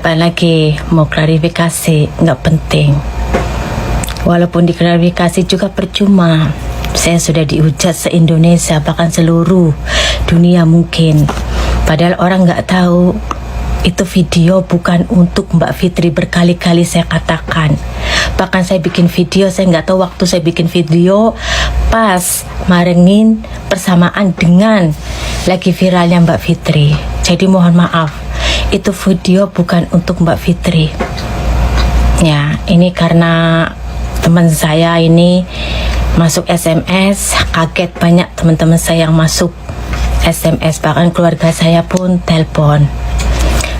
Apalagi mau klarifikasi nggak penting. Walaupun diklarifikasi juga percuma. Saya sudah dihujat se-Indonesia, bahkan seluruh dunia mungkin. Padahal orang nggak tahu itu video bukan untuk Mbak Fitri, berkali-kali saya katakan. Bahkan saya bikin video, saya nggak tahu waktu saya bikin video pas marengin bersamaan dengan lagi viralnya Mbak Fitri. Jadi mohon maaf, itu video bukan untuk Mbak Fitri. Ya, ini karena teman saya ini masuk SMS, kaget banyak teman-teman saya yang masuk SMS, bahkan keluarga saya pun telepon.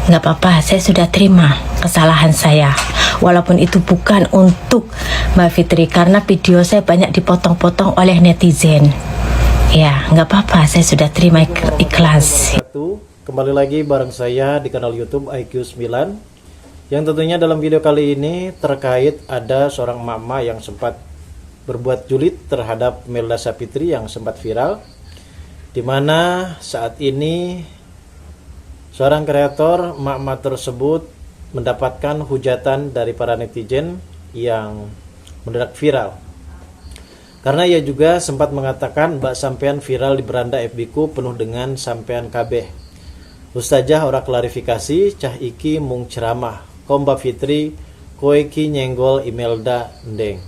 Nggak apa-apa, saya sudah terima kesalahan saya, walaupun itu bukan untuk Mbak Fitri, karena video saya banyak dipotong-potong oleh netizen. Ya, nggak apa-apa, saya sudah terima, ikhlas. Kembali lagi bareng saya di kanal YouTube IQ9, yang tentunya dalam video kali ini terkait ada seorang mama yang sempat berbuat julid terhadap Melda Sapitri yang sempat viral, dimana saat ini seorang kreator mama tersebut mendapatkan hujatan dari para netizen yang mendadak viral. Karena ia juga sempat mengatakan, "Mbak sampean viral di beranda FB ku penuh dengan sampean kabeh. Ustazah ora klarifikasi, cah iki mung ceramah. Kom Mbak Fitri, kowe ki nyenggol Imelda ndeng."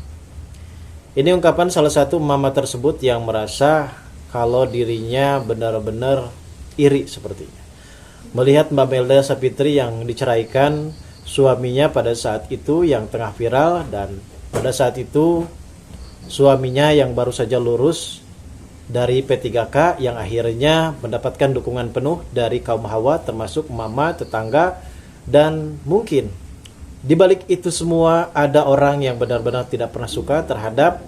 Ini ungkapan salah satu mama tersebut yang merasa kalau dirinya benar-benar iri sepertinya melihat Mbak Melda Sapitri yang diceraikan suaminya pada saat itu yang tengah viral, dan pada saat itu suaminya yang baru saja lulus dari P3K yang akhirnya mendapatkan dukungan penuh dari kaum hawa, termasuk mama, tetangga, dan mungkin di balik itu semua ada orang yang benar-benar tidak pernah suka terhadap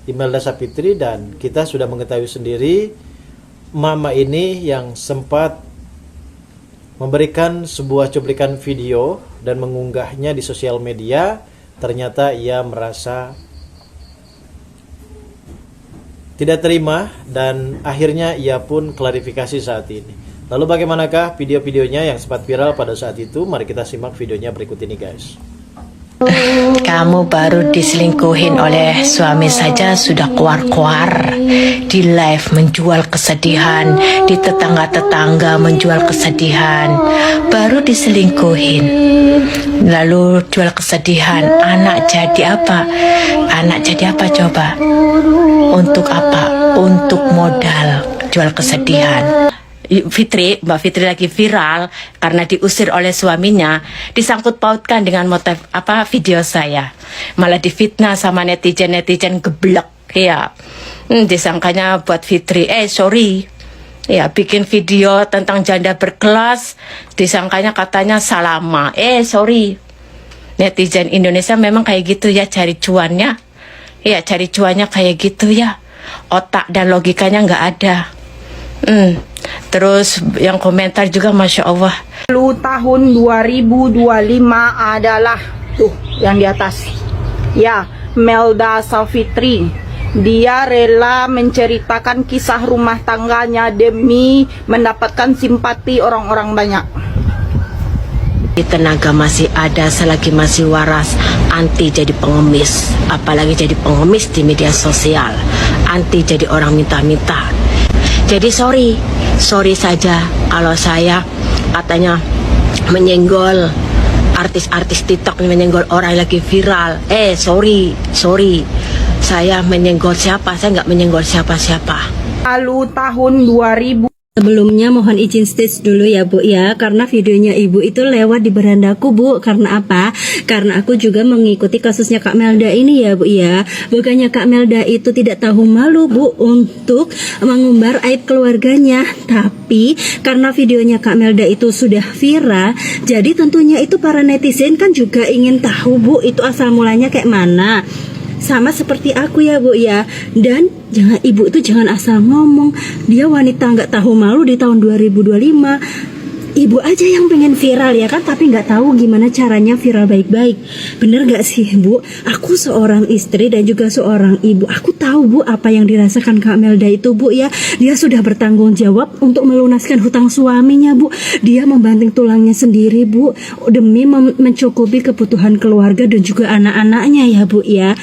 Imelda Sapitri. Dan kita sudah mengetahui sendiri mama ini yang sempat memberikan sebuah cuplikan video dan mengunggahnya di sosial media. Ternyata ia merasa tidak terima dan akhirnya ia pun klarifikasi saat ini. Lalu bagaimanakah video-videonya yang sempat viral pada saat itu? Mari kita simak videonya berikut ini, guys. Kamu baru diselingkuhin oleh suami saja sudah keluar-keluar di live menjual kesedihan, di tetangga-tetangga menjual kesedihan. Baru diselingkuhin lalu jual kesedihan. Anak jadi apa? Anak jadi apa coba? Untuk apa? Untuk modal jual kesedihan. Mbak Fitri lagi viral karena diusir oleh suaminya, disangkut pautkan dengan motif video saya, malah difitnah sama netizen geblek ya. Disangkanya buat Fitri sorry ya, bikin video tentang janda berkelas, disangkanya katanya salama. Sorry, netizen Indonesia memang kayak gitu ya, cari cuannya ya, cari cuannya kayak gitu ya, otak dan logikanya nggak ada. Terus yang komentar juga Masya Allah. Lalu tahun 2025 adalah tuh yang di atas ya, Melda Sapitri. Dia rela menceritakan kisah rumah tangganya demi mendapatkan simpati orang-orang banyak. Tenaga masih ada selagi masih waras, anti jadi pengemis, apalagi jadi pengemis di media sosial, anti jadi orang minta-minta. Jadi sorry saja kalau saya katanya menyenggol artis-artis TikTok, menyenggol orang lagi viral. Sorry, saya menyenggol siapa? Saya nggak menyenggol siapa-siapa. Lalu tahun 2000. Sebelumnya mohon izin stage dulu ya Bu ya, karena videonya Ibu itu lewat di berandaku Bu. Karena apa? Karena aku juga mengikuti kasusnya Kak Melda ini ya Bu ya. Bukannya Kak Melda itu tidak tahu malu Bu untuk mengumbar aib keluarganya, tapi karena videonya Kak Melda itu sudah viral, jadi tentunya itu para netizen kan juga ingin tahu Bu itu asal mulanya kayak mana. Sama seperti aku ya Bu ya. Dan Ibu itu jangan asal ngomong dia wanita nggak tahu malu di tahun 2025. ibu aja yang pengen viral ya kan, tapi nggak tahu gimana caranya viral baik-baik. Bener nggak sih Bu? Aku seorang istri dan juga seorang ibu. Aku tahu Bu apa yang dirasakan Kak Melda itu Bu ya. Dia sudah bertanggung jawab untuk melunaskan hutang suaminya Bu. Dia membanting tulangnya sendiri Bu, demi mencukupi kebutuhan keluarga dan juga anak-anaknya ya Bu ya.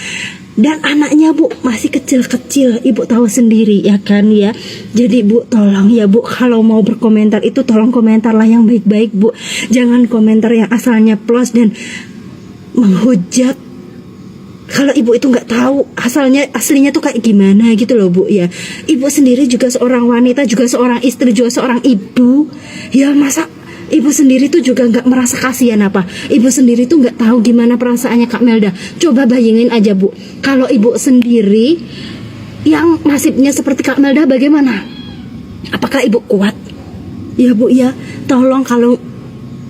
Dan anaknya Bu masih kecil-kecil, Ibu tahu sendiri ya kan ya. Jadi Bu tolong ya Bu, kalau mau berkomentar itu tolong komentarlah yang baik-baik Bu. Jangan komentar yang asalnya plus dan menghujat. Kalau Ibu itu nggak tahu aslinya tuh kayak gimana gitu loh Bu ya. Ibu sendiri juga seorang wanita, juga seorang istri, juga seorang ibu. Ya masa Ibu sendiri tuh juga nggak merasa kasihan apa? Ibu sendiri tuh nggak tahu gimana perasaannya Kak Melda. Coba bayangin aja Bu, kalau Ibu sendiri yang nasibnya seperti Kak Melda bagaimana? Apakah Ibu kuat? Ya Bu ya, tolong kalau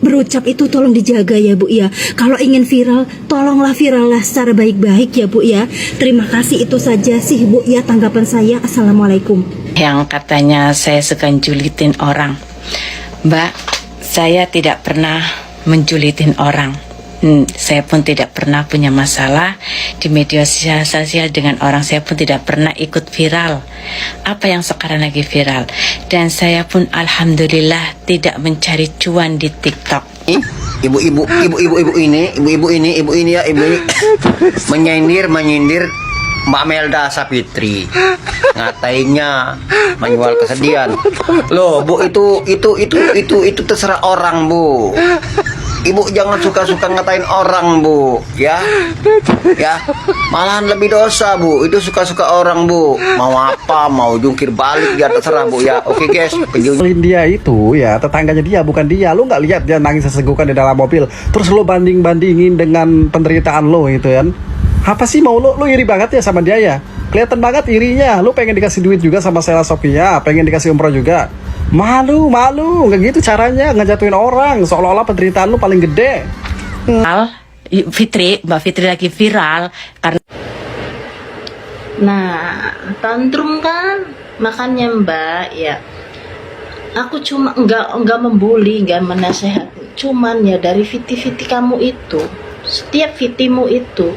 berucap itu tolong dijaga ya Bu ya. Kalau ingin viral, tolonglah virallah secara baik-baik ya Bu ya. Terima kasih, itu saja sih Bu ya tanggapan saya. Assalamualaikum. Yang katanya saya suka julitin orang. Mbak, saya tidak pernah menjulitin orang. Saya pun tidak pernah punya masalah di media sosial dengan orang. Saya pun tidak pernah ikut viral apa yang sekarang lagi viral. Dan saya pun alhamdulillah tidak mencari cuan di TikTok. Ibu-ibu ini ya, ibu ini menyindir Mbak Melda Sapitri, ngatainya menjual kesedihan. Loh Bu, itu terserah orang Bu. Ibu jangan suka-suka ngatain orang Bu, ya. Malahan lebih dosa Bu, itu suka-suka orang Bu. Mau apa, mau jungkir balik dia terserah Bu ya. Oke guys, Dia itu ya tetangganya dia, bukan dia. Lu nggak lihat dia nangis sesegukan di dalam mobil, terus lu banding-bandingin dengan penderitaan lo itu kan? Apa sih mau lu iri banget ya sama dia ya? Kelihatan banget irinya. Lu pengen dikasih duit juga sama Sheila Sophia, pengen dikasih umroh juga. Malu, nggak gitu caranya ngejatuhin orang, seolah-olah penderitaan lu paling gede. Mbak Fitri lagi viral karena Tantrum kan, makanya Mbak ya. Aku cuma enggak membuli, enggak menasehati. Cuman ya dari fiti-fiti kamu itu, setiap fitimu itu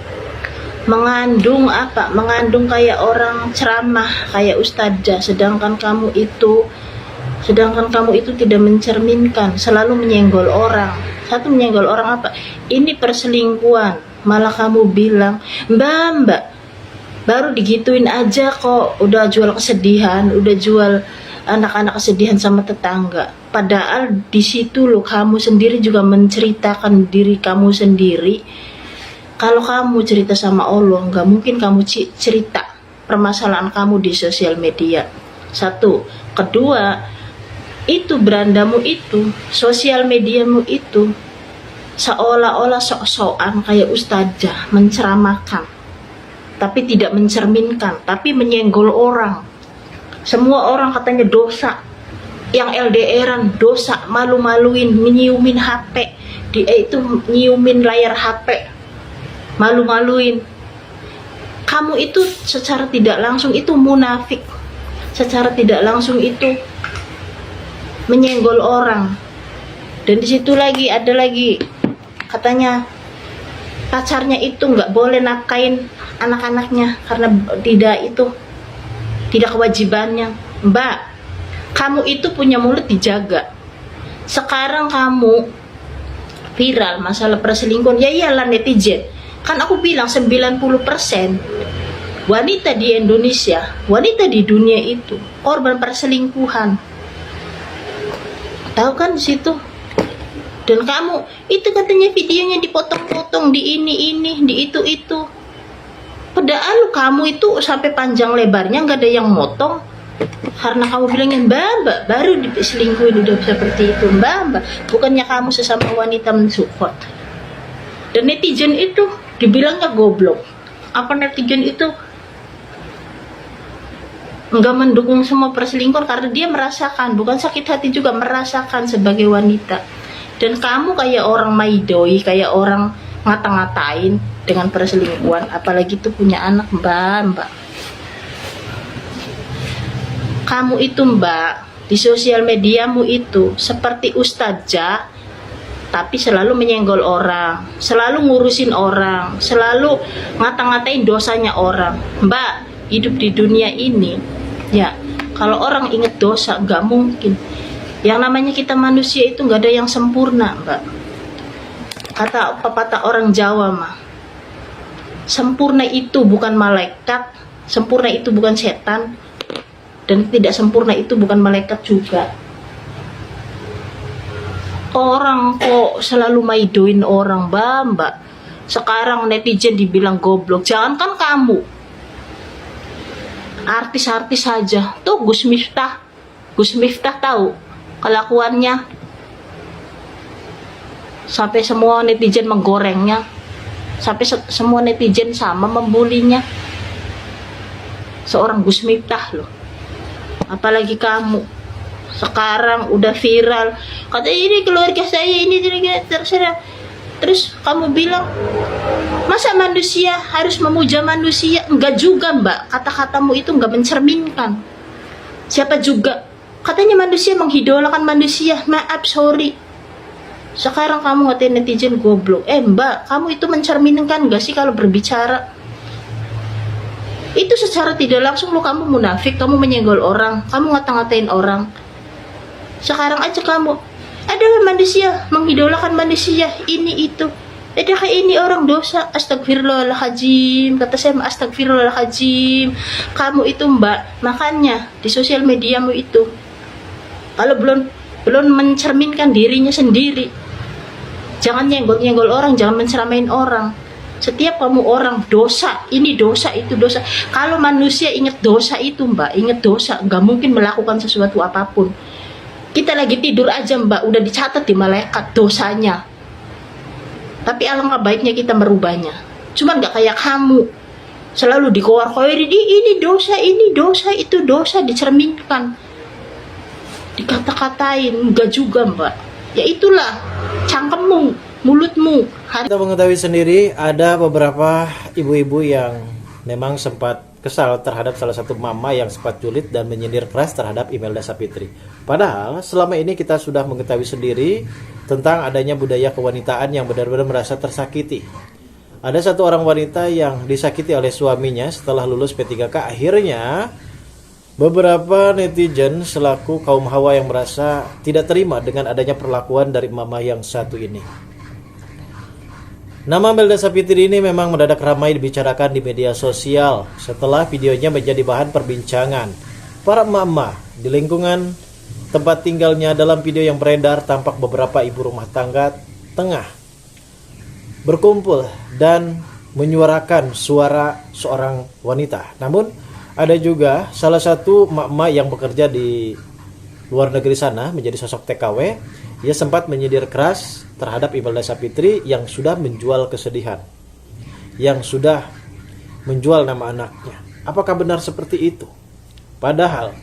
mengandung apa? Mengandung kayak orang ceramah, kayak ustazah, sedangkan kamu itu tidak mencerminkan, selalu menyenggol orang. Satu, menyenggol orang apa? Ini perselingkuhan. Malah kamu bilang, Mbak, baru digituin aja kok udah jual kesedihan, udah jual anak-anak kesedihan sama tetangga. Padahal di situ loh kamu sendiri juga menceritakan diri kamu sendiri. Kalau kamu cerita sama Allah, nggak mungkin kamu cerita permasalahan kamu di sosial media. Satu. Kedua, itu berandamu itu, sosial mediamu itu, seolah-olah sok-sokan kayak ustazah, menceramahkan. Tapi tidak mencerminkan, tapi menyenggol orang. Semua orang katanya dosa. Yang LDRan dosa, malu-maluin, menyiumin HP. Dia itu nyiumin layar HP. Malu-maluin. Kamu itu secara tidak langsung itu munafik. Secara tidak langsung itu menyenggol orang. Dan di situ lagi ada lagi katanya pacarnya itu nggak boleh nafkain anak-anaknya karena tidak kewajibannya. Mbak, kamu itu punya mulut dijaga. Sekarang kamu viral masalah perselingkuhan, ya iyalah netizen. Kan aku bilang 90% wanita di Indonesia, wanita di dunia itu korban perselingkuhan. Tahu kan di situ? Dan kamu itu katanya videonya dipotong-potong di ini, di itu. Padahal kamu itu sampai panjang lebarnya nggak ada yang motong. Karena kamu bilangnya Mbak baru diselingkuhin udah seperti itu. Mbak, bukannya kamu sesama wanita mensupport. Dan netizen itu dibilangnya goblok. Apa netizen itu nggak mendukung semua perselingkuhan karena dia merasakan, bukan sakit hati juga, merasakan sebagai wanita. Dan kamu kayak orang maidoi, kayak orang ngata-ngatain dengan perselingkuhan, apalagi itu punya anak. Mbak, kamu itu Mbak di sosial mediamu itu seperti ustazah, tapi selalu menyenggol orang, selalu ngurusin orang, selalu ngata-ngatain dosanya orang. Mbak, hidup di dunia ini, ya kalau orang inget dosa, nggak mungkin. Yang namanya kita manusia itu nggak ada yang sempurna, Mbak. Kata pepatah orang Jawa mah, sempurna itu bukan malaikat, sempurna itu bukan setan, dan tidak sempurna itu bukan malaikat juga. Orang kok selalu maidoin orang, Mbak. Sekarang netizen dibilang goblok. Jangankan kamu, artis-artis saja. Tuh Gus Miftah tahu kelakuannya. Sampai semua netizen menggorengnya. Sampai semua netizen sama membulinya. Seorang Gus Miftah loh. Apalagi kamu. Sekarang udah viral, kata ini keluarga saya ini terserah. Terus kamu bilang, masa manusia harus memuja manusia? Enggak juga, Mbak. Kata-katamu itu enggak mencerminkan. Siapa juga katanya manusia mengidolakan manusia? Maaf, sorry. Sekarang kamu ngatain netizen goblok. Mbak, kamu itu mencerminkan enggak sih kalau berbicara? Itu secara tidak langsung lo kamu munafik, kamu menyenggol orang, kamu ngata-ngatain orang. Sekarang aja kamu, ada manusia mengidolakan manusia, ini itu. Kayak ini orang dosa, astagfirullahaladzim. Kata saya, astagfirullahaladzim. Kamu itu, Mbak, makanya di sosial mediamu itu, kalau belum mencerminkan dirinya sendiri, jangan nyenggol-nyenggol orang, jangan menceramain orang. Setiap kamu orang dosa, ini dosa, itu dosa. Kalau manusia ingat dosa itu, Mbak, ingat dosa, nggak mungkin melakukan sesuatu apapun. Kita lagi tidur aja, Mbak, udah dicatat di malaikat dosanya. Tapi alangkah baiknya kita merubahnya. Cuman nggak kayak kamu, selalu dikoar-koarin, ini dosa, itu dosa, dicerminkan, dikata-katain. Nggak juga, Mbak. Ya itulah cangkemmu, mulutmu. Kita mengetahui sendiri ada beberapa ibu-ibu yang memang sempat kesal terhadap salah satu mama yang sempat julid dan menyindir keras terhadap Imelda Sapitri. Padahal selama ini kita sudah mengetahui sendiri tentang adanya budaya kewanitaan yang benar-benar merasa tersakiti. Ada satu orang wanita yang disakiti oleh suaminya setelah lulus P3K. Akhirnya beberapa netizen selaku kaum hawa yang merasa tidak terima dengan adanya perlakuan dari mama yang satu ini. Nama Imelda Sapitri ini memang mendadak ramai dibicarakan di media sosial setelah videonya menjadi bahan perbincangan. Para mama di lingkungan tempat tinggalnya. Dalam video yang beredar tampak beberapa ibu rumah tangga tengah berkumpul dan menyuarakan suara seorang wanita. Namun ada juga salah satu emak-emak yang bekerja di luar negeri sana menjadi sosok TKW. Ia sempat menyindir keras terhadap Imelda Sapitri yang sudah menjual kesedihan, yang sudah menjual nama anaknya. Apakah benar seperti itu? Padahal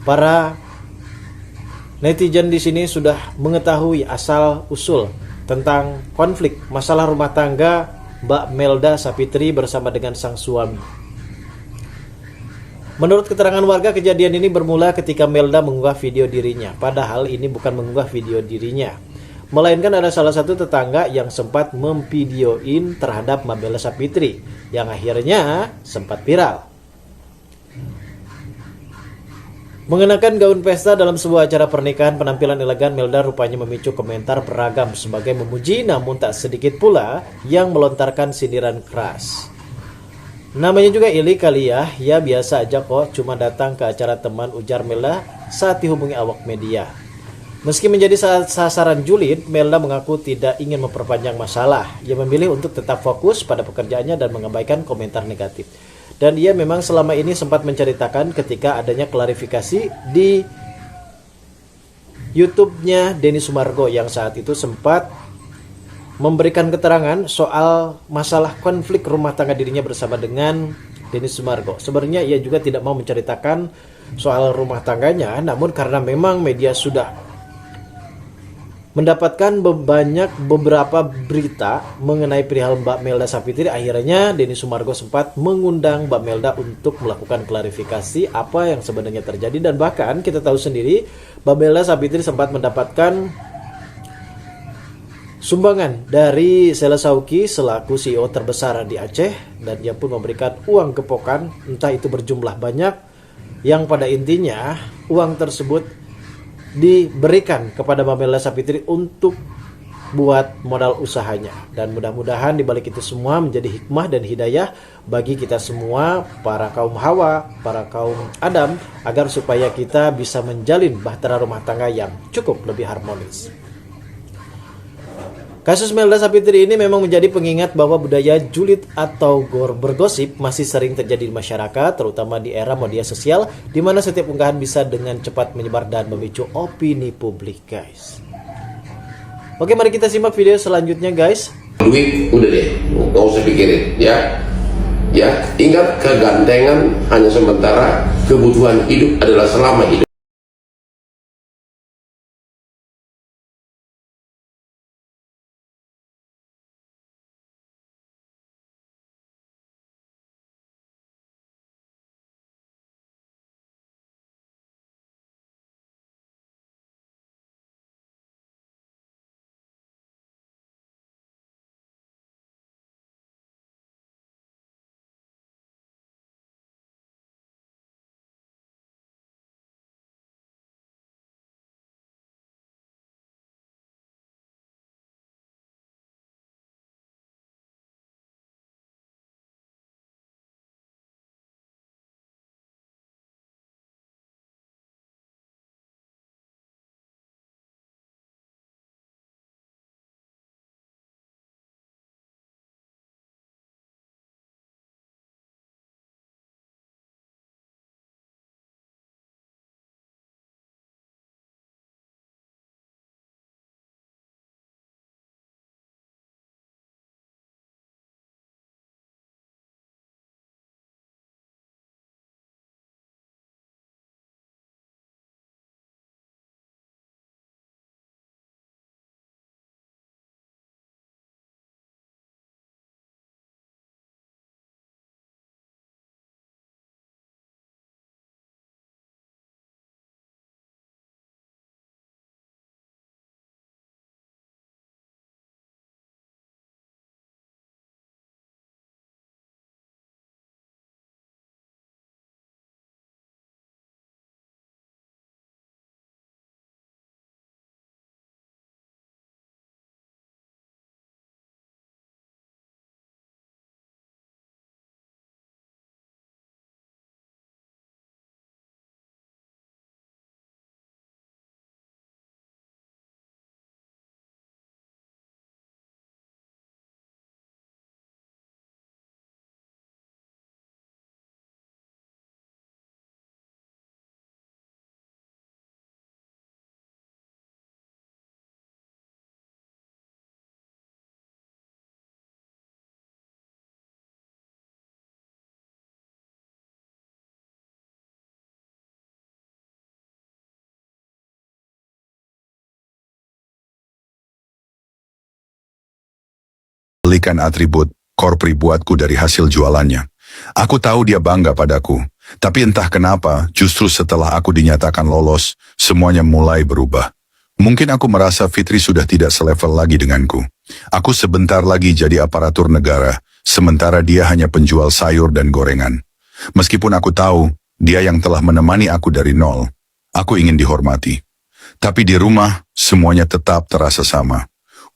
para netizen di sini sudah mengetahui asal usul tentang konflik masalah rumah tangga Mbak Melda Sapitri bersama dengan sang suami. Menurut keterangan warga, kejadian ini bermula ketika Melda mengunggah video dirinya. Padahal ini bukan mengunggah video dirinya, melainkan ada salah satu tetangga yang sempat memvideoin terhadap Mbak Melda Sapitri yang akhirnya sempat viral. Mengenakan gaun pesta dalam sebuah acara pernikahan, penampilan elegan Melda rupanya memicu komentar beragam sebagai memuji, namun tak sedikit pula yang melontarkan sindiran keras. Namanya juga Ili kali ya biasa aja kok, cuma datang ke acara teman, ujar Melda saat dihubungi awak media. Meski menjadi sasaran julid, Melda mengaku tidak ingin memperpanjang masalah. Ia memilih untuk tetap fokus pada pekerjaannya dan mengabaikan komentar negatif. Dan ia memang selama ini sempat menceritakan ketika adanya klarifikasi di YouTube-nya Denny Sumargo yang saat itu sempat memberikan keterangan soal masalah konflik rumah tangga dirinya bersama dengan Denny Sumargo. Sebenarnya ia juga tidak mau menceritakan soal rumah tangganya, namun karena memang media sudah mendapatkan beberapa berita mengenai perihal Mbak Melda Sapitri. Akhirnya Denny Sumargo sempat mengundang Mbak Melda untuk melakukan klarifikasi apa yang sebenarnya terjadi, dan bahkan kita tahu sendiri Mbak Melda Sapitri sempat mendapatkan sumbangan dari Sela Sauki selaku CEO terbesar di Aceh, dan dia pun memberikan uang gepokan, entah itu berjumlah banyak, yang pada intinya uang tersebut diberikan kepada Mbak Melda Sapitri untuk buat modal usahanya. Dan mudah-mudahan dibalik itu semua menjadi hikmah dan hidayah bagi kita semua, para kaum Hawa, para kaum Adam, agar supaya kita bisa menjalin bahtera rumah tangga yang cukup lebih harmonis. Kasus Melda Sapitri ini memang menjadi pengingat bahwa budaya julid atau bergosip masih sering terjadi di masyarakat, terutama di era media sosial, di mana setiap unggahan bisa dengan cepat menyebar dan memicu opini publik, guys. Oke, mari kita simak video selanjutnya, guys. Duit udah deh, nggak usah pikirin, ya. Ya, ingat kegantengan hanya sementara, kebutuhan hidup adalah selama hidup. Belikan atribut Korpri buatku dari hasil jualannya. Aku tahu dia bangga padaku, tapi entah kenapa justru setelah aku dinyatakan lolos, semuanya mulai berubah. Mungkin aku merasa Fitri sudah tidak selevel lagi denganku. Aku sebentar lagi jadi aparatur negara, sementara dia hanya penjual sayur dan gorengan. Meskipun aku tahu dia yang telah menemani aku dari nol, aku ingin dihormati. Tapi di rumah semuanya tetap terasa sama.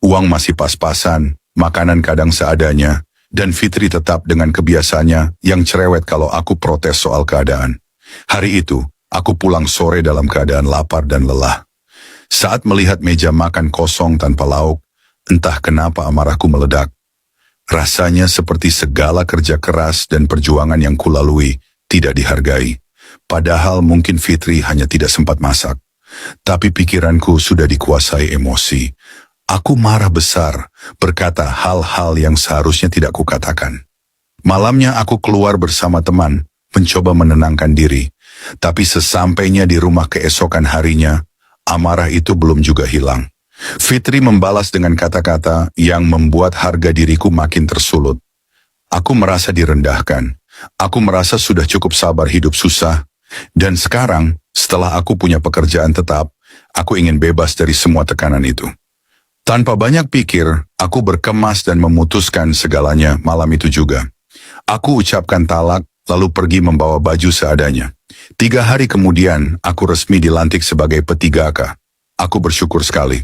Uang masih pas-pasan, makanan kadang seadanya, dan Fitri tetap dengan kebiasaannya yang cerewet kalau aku protes soal keadaan. Hari itu, aku pulang sore dalam keadaan lapar dan lelah. Saat melihat meja makan kosong tanpa lauk, entah kenapa amarahku meledak. Rasanya seperti segala kerja keras dan perjuangan yang kulalui tidak dihargai. Padahal mungkin Fitri hanya tidak sempat masak. Tapi pikiranku sudah dikuasai emosi. Aku marah besar, berkata hal-hal yang seharusnya tidak kukatakan. Malamnya aku keluar bersama teman, mencoba menenangkan diri. Tapi sesampainya di rumah keesokan harinya, amarah itu belum juga hilang. Fitri membalas dengan kata-kata yang membuat harga diriku makin tersulut. Aku merasa direndahkan. Aku merasa sudah cukup sabar hidup susah. Dan sekarang, setelah aku punya pekerjaan tetap, aku ingin bebas dari semua tekanan itu. Tanpa banyak pikir, aku berkemas dan memutuskan segalanya malam itu juga. Aku ucapkan talak, lalu pergi membawa baju seadanya. 3 hari kemudian, aku resmi dilantik sebagai P3K. Aku bersyukur sekali.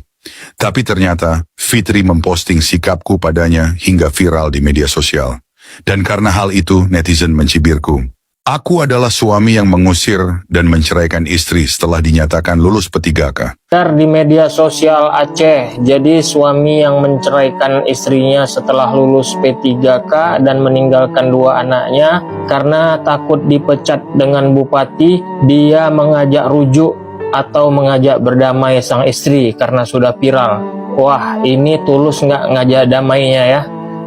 Tapi ternyata, Fitri memposting sikapku padanya hingga viral di media sosial. Dan karena hal itu, netizen mencibirku. Aku adalah suami yang mengusir dan menceraikan istri setelah dinyatakan lulus P3K. Di media sosial Aceh, jadi suami yang menceraikan istrinya setelah lulus P3K dan meninggalkan 2 anaknya karena takut dipecat dengan bupati, dia mengajak rujuk atau mengajak berdamai sang istri karena sudah viral. Wah, ini tulus nggak ngajak damainya ya?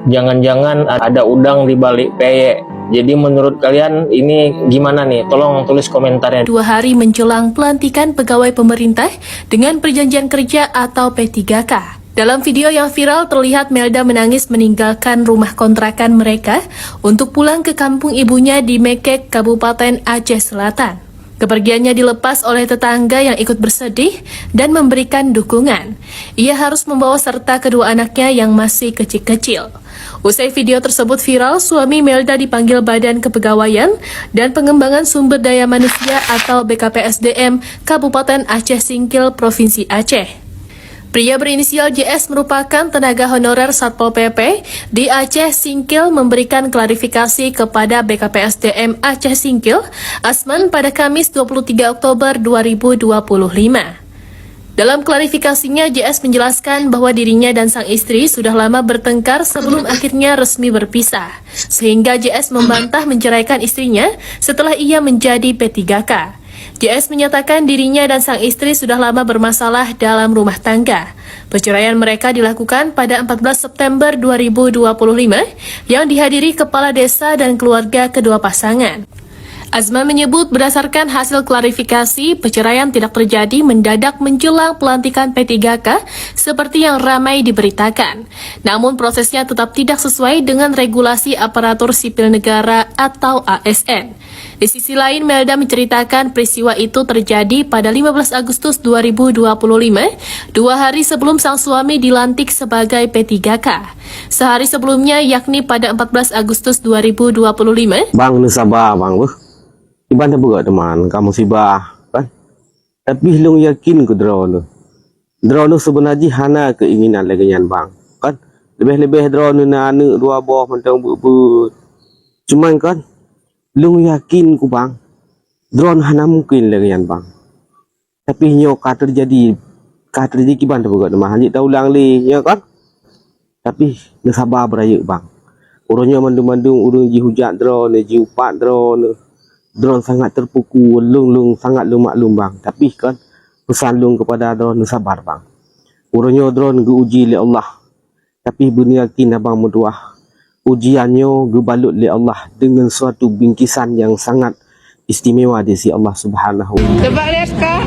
Jangan-jangan ada udang di balik peyek. Jadi menurut kalian ini gimana nih? Tolong tulis komentarnya. 2 hari menjelang pelantikan pegawai pemerintah dengan perjanjian kerja atau P3K. Dalam video yang viral terlihat Melda menangis meninggalkan rumah kontrakan mereka untuk pulang ke kampung ibunya di Mekek, Kabupaten Aceh Selatan. Kepergiannya dilepas oleh tetangga yang ikut bersedih dan memberikan dukungan. Ia harus membawa serta kedua anaknya yang masih kecil-kecil. Usai video tersebut viral, suami Melda dipanggil Badan Kepegawaian dan Pengembangan Sumber Daya Manusia atau BKPSDM Kabupaten Aceh Singkil, Provinsi Aceh. Pria berinisial JS merupakan tenaga honorer Satpol PP di Aceh Singkil memberikan klarifikasi kepada BKPSDM Aceh Singkil, Asman, pada Kamis 23 Oktober 2025. Dalam klarifikasinya, JS menjelaskan bahwa dirinya dan sang istri sudah lama bertengkar sebelum akhirnya resmi berpisah, sehingga JS membantah menceraikan istrinya setelah ia menjadi P3K. JS menyatakan dirinya dan sang istri sudah lama bermasalah dalam rumah tangga. Perceraian mereka dilakukan pada 14 September 2025 yang dihadiri kepala desa dan keluarga kedua pasangan. Azman menyebut berdasarkan hasil klarifikasi, perceraian tidak terjadi mendadak menjelang pelantikan P3K seperti yang ramai diberitakan. Namun prosesnya tetap tidak sesuai dengan regulasi aparatur sipil negara atau ASN. Di sisi lain, Melda menceritakan peristiwa itu terjadi pada 15 Agustus 2025, 2 hari sebelum sang suami dilantik sebagai P3K. Sehari sebelumnya, yakni pada 14 Agustus 2025. Bang, lu sabar bang, Iban berat teman, kamu sibah kan? Tapi lu yakin ke drone sebenarnya hana keinginan lagi yan bang, kan? Lebih-lebih drone na anu 2 buah mentang bu. Cuman kan, lu yakin ku bang, drone hana mungkin lagi yan bang. Tapi nyo terjadi kiban berat teman, hanya tahu ulang li, ya kan? Tapi lu sabar beraya bang. Orangnya mandung-mandung, orang ji hujan drone, ji upat drone sangat terpukul, lung sangat maklum bang. Tapi kan pesan lung kepada drone sabar bang. Urangnya drone diuji oleh Allah. Tapi bini yakin abang berdoa. Ujiannya gebalut oleh Allah dengan suatu bingkisan yang sangat istimewa di sisi Allah Subhanahu wa taala. Coba lihat kak.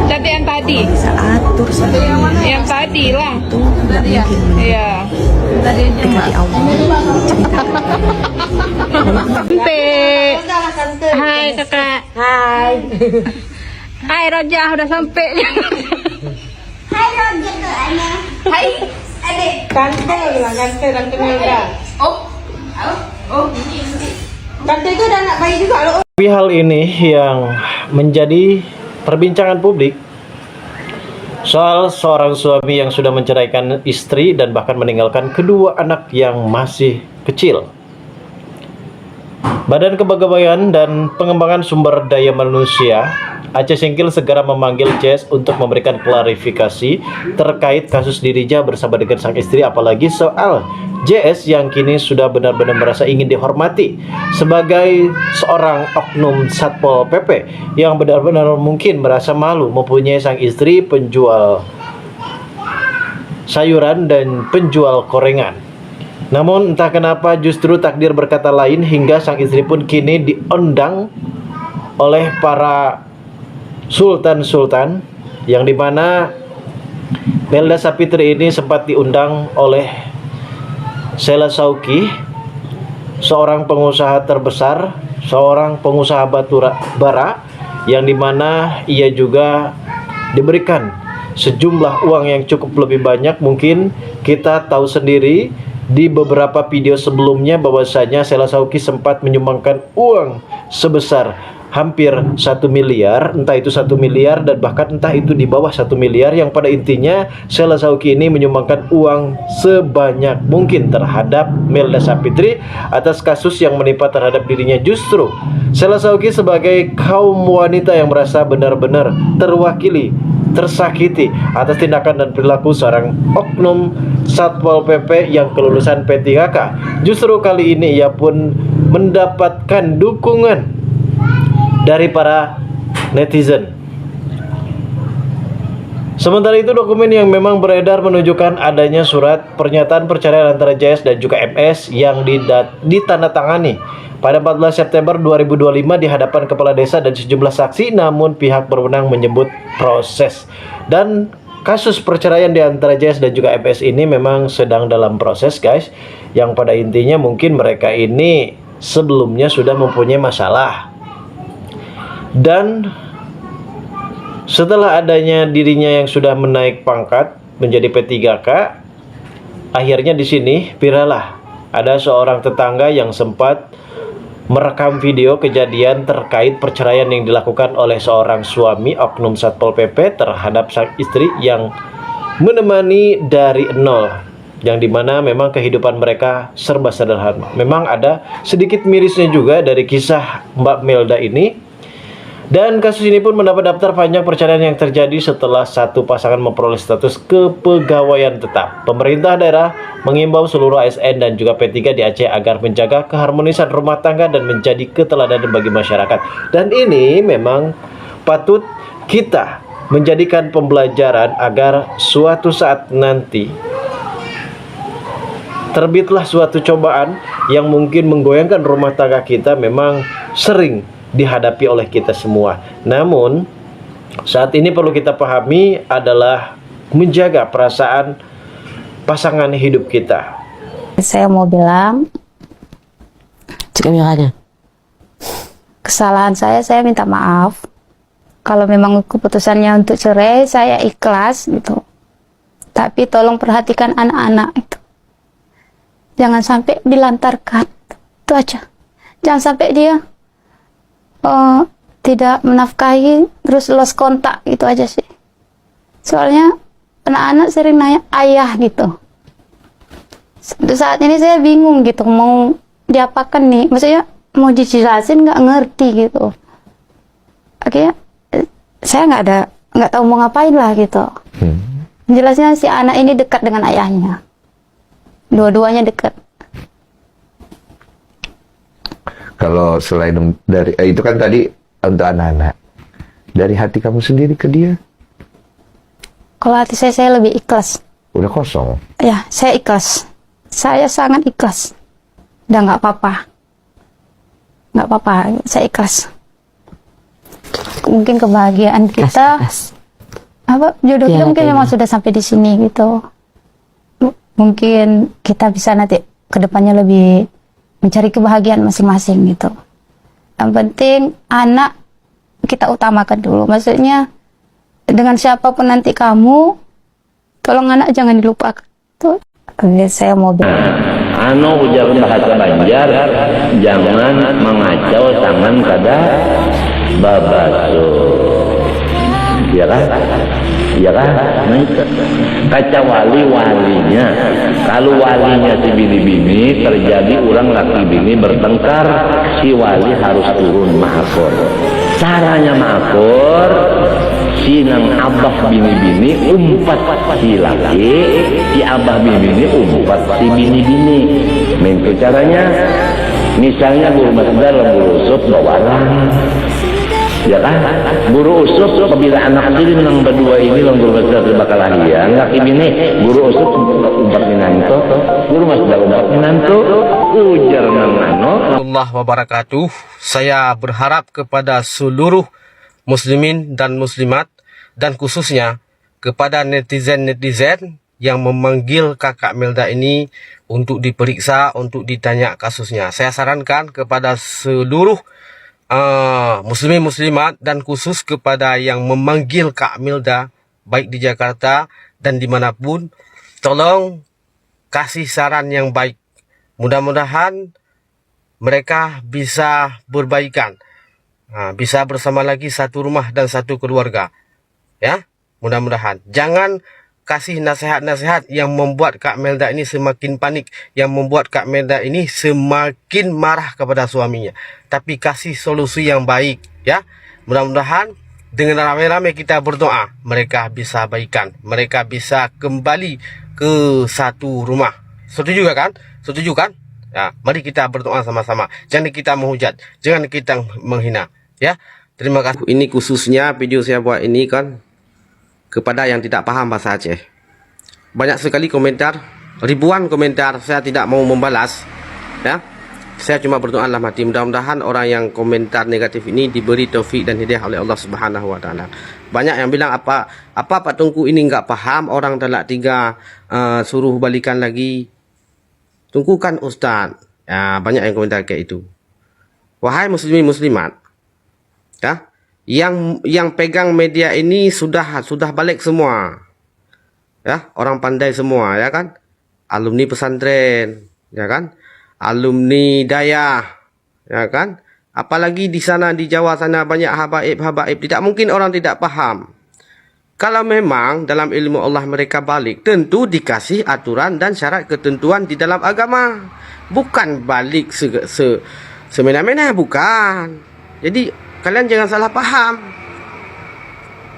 Cantik yang tadi. Atur yang tadi lah. Iya. Hai kakak. Hai. Hai Rojah, udah sampai. Hai Rojah ke Ana. Hai adik. Kantor lah, kantor udah. Kantor itu udah anak bayi juga loh. Tapi hal ini yang menjadi perbincangan publik soal seorang suami yang sudah menceraikan istri dan bahkan meninggalkan kedua anak yang masih kecil. Badan Kepegawaian dan Pengembangan Sumber Daya Manusia Aceh Singkil segera memanggil JS untuk memberikan klarifikasi terkait kasus dirinya bersama dengan sang istri, apalagi soal JS yang kini sudah benar-benar merasa ingin dihormati sebagai seorang oknum Satpol PP yang benar-benar mungkin merasa malu mempunyai sang istri penjual sayuran dan penjual gorengan. Namun entah kenapa justru takdir berkata lain hingga sang istri pun kini diundang oleh para sultan-sultan yang dimana Melda Sapitri ini sempat diundang oleh Sheila Shauqi, seorang pengusaha terbesar, seorang pengusaha batu bara, yang dimana ia juga diberikan sejumlah uang yang cukup lebih banyak. Mungkin kita tahu sendiri di beberapa video sebelumnya bahwasanya Sheila Shauqi sempat menyumbangkan uang sebesar hampir 1 miliar, entah itu 1 miliar dan bahkan entah itu di bawah 1 miliar, yang pada intinya Sheila Shauqi ini menyumbangkan uang sebanyak mungkin terhadap Melda Sapitri atas kasus yang menimpa terhadap dirinya. Justru Sheila Shauqi sebagai kaum wanita yang merasa benar-benar terwakili, tersakiti atas tindakan dan perilaku seorang oknum Satpol PP yang kelulusan P3K. Justru kali ini ia pun mendapatkan dukungan dari para netizen. Sementara itu, dokumen yang memang beredar menunjukkan adanya surat pernyataan perceraian antara JS dan juga MS yang ditandatangani pada 14 September 2025 di hadapan kepala desa dan sejumlah saksi, namun pihak berwenang menyebut proses. Dan kasus perceraian di antara JS dan juga MS ini memang sedang dalam proses, guys, yang pada intinya mungkin mereka ini sebelumnya sudah mempunyai masalah. Dan setelah adanya dirinya yang sudah menaik pangkat menjadi P3K, akhirnya di sini viral lah. Ada seorang tetangga yang sempat merekam video kejadian terkait perceraian yang dilakukan oleh seorang suami oknum Satpol PP terhadap sang istri yang menemani dari nol, yang dimana memang kehidupan mereka serba sederhana. Memang ada sedikit mirisnya juga dari kisah Mbak Melda ini. Dan kasus ini pun mendapat daftar panjang perceraian yang terjadi setelah satu pasangan memperoleh status kepegawaian tetap. Pemerintah daerah mengimbau seluruh ASN dan juga P3 di Aceh agar menjaga keharmonisan rumah tangga dan menjadi keteladanan bagi masyarakat. Dan ini memang patut kita menjadikan pembelajaran agar suatu saat nanti terbitlah suatu cobaan yang mungkin menggoyangkan rumah tangga kita, memang sering dihadapi oleh kita semua. Namun saat ini perlu kita pahami adalah menjaga perasaan pasangan hidup kita. Saya mau bilang, kesalahan saya minta maaf. Kalau memang keputusannya untuk cerai, saya ikhlas gitu. Tapi tolong perhatikan anak-anak itu. Jangan sampai dilantarkan. Itu aja. Jangan sampai dia tidak menafkahi terus lost kontak, gitu aja sih. Soalnya anak-anak sering nanya ayah gitu. Saat ini saya bingung gitu, mau diapakan nih, maksudnya mau dijelasin nggak ngerti gitu. Akhirnya saya nggak tahu mau ngapain lah gitu. Jelasnya si anak ini dekat dengan ayahnya, dua-duanya dekat. Kalau selain dari itu kan tadi untuk anak-anak, dari hati kamu sendiri ke dia? Kalau hati saya lebih ikhlas. Udah kosong? Ya, saya ikhlas. Saya sangat ikhlas. Udah nggak apa-apa. Nggak apa-apa, saya ikhlas. Mungkin kebahagiaan kita, jodoh kita mungkin memang sudah sampai di sini gitu. Mungkin kita bisa nanti kedepannya lebih mencari kebahagiaan masing-masing gitu. Yang penting anak kita utamakan dulu. Maksudnya dengan siapapun nanti kamu, tolong anak jangan dilupakan. Tuh, saya mau bilang. Ujar bahasa Banjar, jangan mengacau tangan kada babaso. Ya kan? Ya kan? Kaca walinya. Kalau walinya si bini-bini, terjadi orang laki bini bertengkar, si wali harus turun makor. Caranya makor, si nang abah bini-bini umpat si laki, si abah bini-bini umpat si bini-bini. Itu caranya. Misalnya guru masdar guru usup bawaran. Ya kan, guru usup apabila anak kecil nang berdua ini lang guru masdar bakal lahian, laki bini guru usup umpat minanto, guru masdar umpat minanto, ujar nang Allah wabarakatuh. Saya berharap kepada seluruh muslimin dan muslimat dan khususnya kepada netizen-netizen yang memanggil kakak Melda ini untuk diperiksa, untuk ditanya kasusnya. Saya sarankan kepada seluruh muslimin-muslimat dan khusus kepada yang memanggil Kak Melda, baik di Jakarta dan dimanapun, tolong kasih saran yang baik. Mudah-mudahan mereka bisa berbaikan, bisa bersama lagi satu rumah dan satu keluarga. Ya, mudah-mudahan. Jangan kasih nasihat-nasihat yang membuat Kak Melda ini semakin panik, yang membuat Kak Melda ini semakin marah kepada suaminya. Tapi kasih solusi yang baik, ya. Mudah-mudahan dengan ramai-ramai kita berdoa, mereka bisa baikan, mereka bisa kembali ke satu rumah. Setuju kan? Setuju kan? Ya, mari kita berdoa sama-sama. Jangan kita menghujat, jangan kita menghina, ya. Terima kasih. Ini khususnya video saya buat ini kan kepada yang tidak paham bahasa Aceh. Banyak sekali komentar, ribuan komentar, saya tidak mau membalas, ya. Saya cuma berdoa dalam hati, mudah-mudahan orang yang komentar negatif ini diberi taufik dan hidayah oleh Allah Subhanahu wa taala. Banyak yang bilang apa Pak Tungku ini nggak paham, orang talak 3 suruh balikan lagi. Tunggu kan Ustaz. Ya, banyak yang komentar kayak itu. Wahai muslimin muslimat, ya, yang pegang media ini sudah balik semua, ya, orang pandai semua, ya kan, alumni pesantren, ya kan, alumni dayah, ya kan, apalagi di sana di Jawa sana banyak habaib, tidak mungkin orang tidak paham. Kalau memang dalam ilmu Allah mereka balik, tentu dikasih aturan dan syarat ketentuan di dalam agama, bukan balik semena-mena, bukan. Jadi kalian jangan salah paham.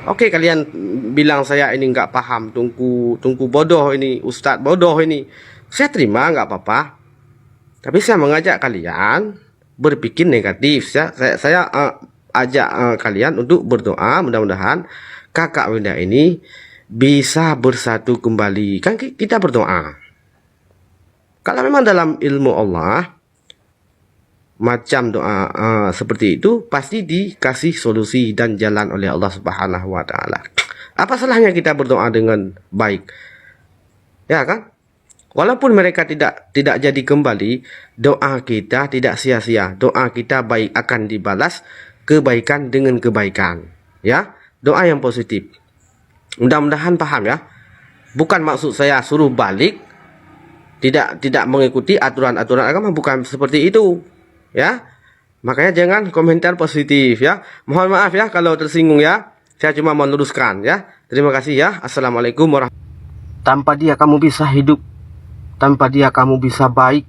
Oke, kalian bilang saya ini nggak paham, tungku bodoh ini, Ustadz bodoh ini. Saya terima, nggak apa-apa. Tapi saya mengajak kalian berpikir negatif. Saya ajak kalian untuk berdoa, mudah-mudahan kakak Melda ini bisa bersatu kembali. Kan kita berdoa. Kalau memang dalam ilmu Allah macam doa seperti itu pasti dikasih solusi dan jalan oleh Allah Subhanahu wa taala. Apa salahnya kita berdoa dengan baik? Ya kan? Walaupun mereka tidak jadi kembali, doa kita tidak sia-sia. Doa kita baik akan dibalas kebaikan dengan kebaikan. Ya, doa yang positif. Mudah-mudahan paham ya. Bukan maksud saya suruh balik, tidak mengikuti aturan-aturan agama, bukan seperti itu. Ya, makanya jangan komentar positif ya. Mohon maaf ya kalau tersinggung ya. Saya cuma meluruskan ya. Terima kasih ya. Assalamualaikum warahmatullahi wabarakatuh. Tanpa dia kamu bisa hidup, tanpa dia kamu bisa baik.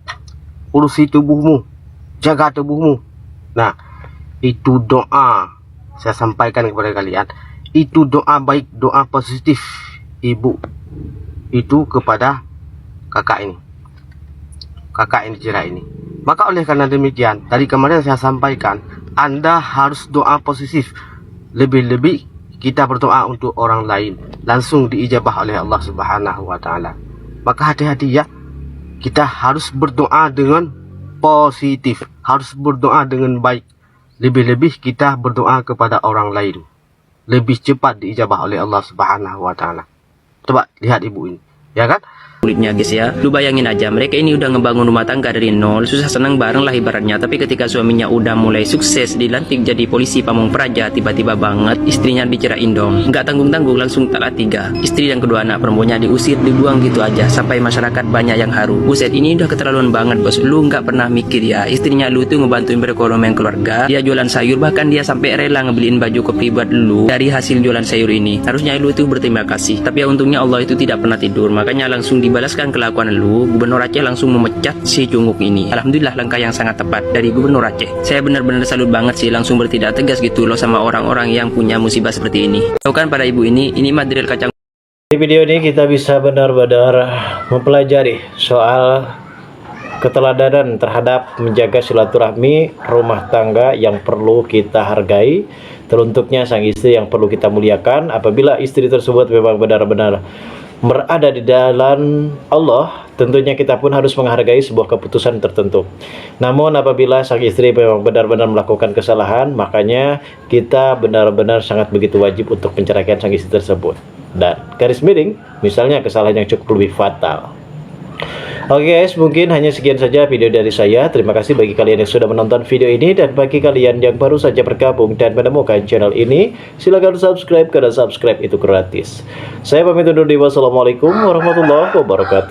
Urusi tubuhmu, jaga tubuhmu. Nah, itu doa saya sampaikan kepada kalian. Itu doa baik, doa positif ibu itu kepada kakak ini cerai ini. Maka oleh karena demikian, dari kemarin saya sampaikan, Anda harus doa positif. Lebih-lebih kita berdoa untuk orang lain, langsung diijabah oleh Allah Subhanahu wa taala. Maka hati-hati ya. Kita harus berdoa dengan positif, harus berdoa dengan baik. Lebih-lebih kita berdoa kepada orang lain, lebih cepat diijabah oleh Allah Subhanahu wa taala. Coba lihat ibu ini, ya kan? Kulitnya guys ya, lu bayangin aja, mereka ini udah ngebangun rumah tangga dari nol, susah senang bareng lah ibaratnya. Tapi ketika suaminya udah mulai sukses dilantik jadi polisi Pamong Praja, tiba-tiba banget istrinya dicerain dong. Nggak tanggung-tanggung langsung talak 3. Istri dan kedua anak perempuannya diusir, dibuang gitu aja, sampai masyarakat banyak yang haru. Buset, ini udah keterlaluan banget bos. Lu nggak pernah mikir ya, istrinya lu tuh ngebantuin perekonomian keluarga, dia jualan sayur, bahkan dia sampai rela ngebeliin baju kopi buat lu dari hasil jualan sayur ini. Harusnya lu tuh berterima kasih, tapi ya untungnya Allah itu tidak pernah tidur, makanya langsung dibalaskan kelakuan lu. Gubernur Aceh langsung memecat si cunguk ini. Alhamdulillah, langkah yang sangat tepat dari Gubernur Aceh. Saya benar-benar salut banget sih, langsung bertindak tegas gitu loh sama orang-orang yang punya musibah seperti ini. Tahu kan pada ibu ini material kacang. Di video ini kita bisa benar-benar mempelajari soal keteladanan terhadap menjaga silaturahmi rumah tangga yang perlu kita hargai. Teruntuknya sang istri yang perlu kita muliakan. Apabila istri tersebut memang benar-benar berada di dalam Allah, tentunya kita pun harus menghargai sebuah keputusan tertentu. Namun apabila sang istri memang benar-benar melakukan kesalahan, makanya kita benar-benar sangat begitu wajib untuk menceraikan sang istri tersebut. Dan garis miring, misalnya kesalahan yang cukup lebih fatal. Oke guys, mungkin hanya sekian saja video dari saya. Terima kasih bagi kalian yang sudah menonton video ini, dan bagi kalian yang baru saja bergabung dan menemukan channel ini, silahkan subscribe karena subscribe itu gratis. Saya pamit undur diri. Wassalamualaikum warahmatullahi wabarakatuh.